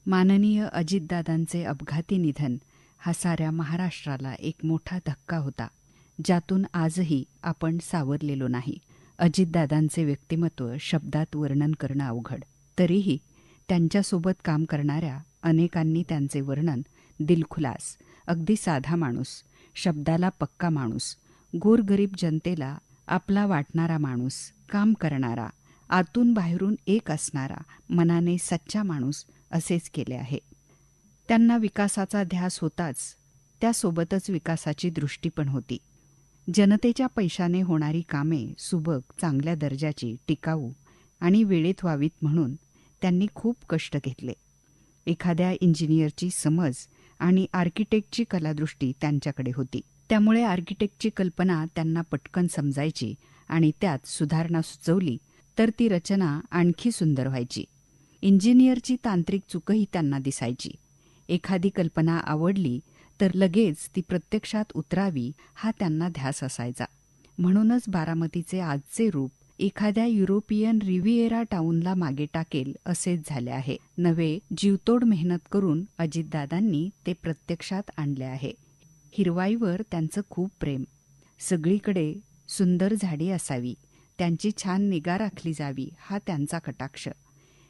माननीय अजितदादांचे अपघाती निधन हा साऱ्या महाराष्ट्राला एक मोठा धक्का होता, ज्यातून आजही आपण सावरलेलो नाही. अजितदादांचे व्यक्तिमत्व शब्दात वर्णन करणं अवघड. तरीही त्यांच्यासोबत काम करणाऱ्या अनेकांनी त्यांचे वर्णन दिलखुलास, अगदी साधा माणूस, शब्दाला पक्का माणूस, गोरगरीब जनतेला आपला वाटणारा माणूस, काम करणारा, आतून बाहेरून एक असणारा, मनाने सच्चा माणूस असेच केले आहे. त्यांना विकासाचा ध्यास होताच, त्यासोबतच विकासाची दृष्टी पण होती. जनतेच्या पैशाने होणारी कामे सुबक, चांगल्या दर्जाची, टिकाऊ आणि वेळेत व्हावीत म्हणून त्यांनी खूप कष्ट घेतले. एखाद्या इंजिनियरची समज आणि आर्किटेक्टची कलादृष्टी त्यांच्याकडे होती. त्यामुळे आर्किटेक्टची कल्पना त्यांना पटकन समजायची आणि त्यात सुधारणा सुचवली तर ती रचना आणखी सुंदर व्हायची. इंजिनियरची तांत्रिक चूकही त्यांना दिसायची. एखादी कल्पना आवडली तर लगेच ती प्रत्यक्षात उतरावी हा त्यांना ध्यास असायचा. म्हणूनच बारामतीचे आजचे रूप एखाद्या युरोपियन रिव्हिएरा टाऊनला मागे टाकेल असेच झाले आहे. नवे जीवतोड मेहनत करून अजितदादांनी ते प्रत्यक्षात आणले आहे. हिरवाईवर त्यांचं खूप प्रेम. सगळीकडे सुंदर झाडी असावी, त्यांची छान निगा राखली जावी हा त्यांचा कटाक्ष.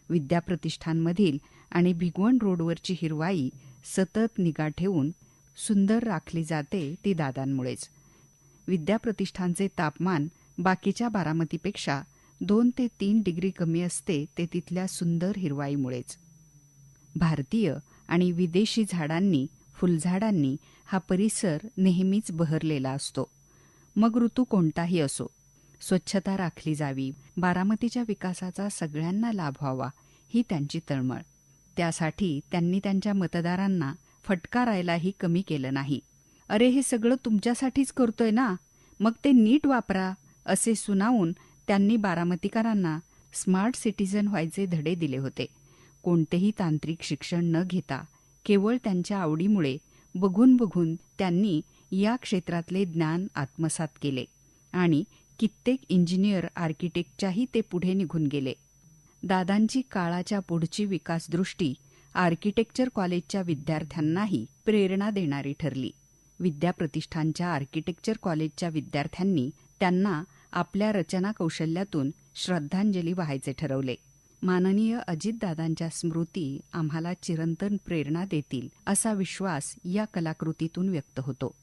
विद्याप्रतिष्ठानमधील आणि भिगवण रोडवरची हिरवाई सतत निगा ठेवून सुंदर राखली जाते ती दादांमुळेच. विद्याप्रतिष्ठानचे तापमान बाकीच्या बारामतीपेक्षा 2 ते 3 डिग्री कमी असते ते तिथल्या सुंदर हिरवाईमुळेच. भारतीय आणि विदेशी झाडांनी, फुलझाडांनी हा परिसर नेहमीच बहरलेला असतो. मग ऋतू कोणताही असो, स्वच्छता राखली जावी, बारामतीच्या विकासाचा सगळ्यांना लाभ व्हावा ही त्यांची तळमळ. त्यासाठी त्यांनी त्यांच्या मतदारांना फटकारायलाही कमी केलं नाही. अरे, हे सगळं तुमच्यासाठीच करतोय ना, मग ते नीट वापरा असे सुनावून त्यांनी बारामतीकरांना स्मार्ट सिटीझन व्हायचे धडे दिले होते. कोणतेही तांत्रिक शिक्षण न घेता केवळ त्यांच्या आवडीमुळे बघून बघून त्यांनी या क्षेत्रातले ज्ञान आत्मसात केले आणि कित्येक इंजिनियर, आर्किटेक्टच्याही ते पुढे निघून गेले. दादांची काळाच्या पुढची विकासदृष्टी आर्किटेक्चर कॉलेजच्या विद्यार्थ्यांनाही प्रेरणा देणारी ठरली. विद्याप्रतिष्ठानच्या आर्किटेक्चर कॉलेजच्या विद्यार्थ्यांनी त्यांना आपल्या रचना कौशल्यातून श्रद्धांजली वाहायचे ठरवले. माननीय अजितदादांच्या स्मृती आम्हाला चिरंतन प्रेरणा देतील असा विश्वास या कलाकृतीतून व्यक्त होतो.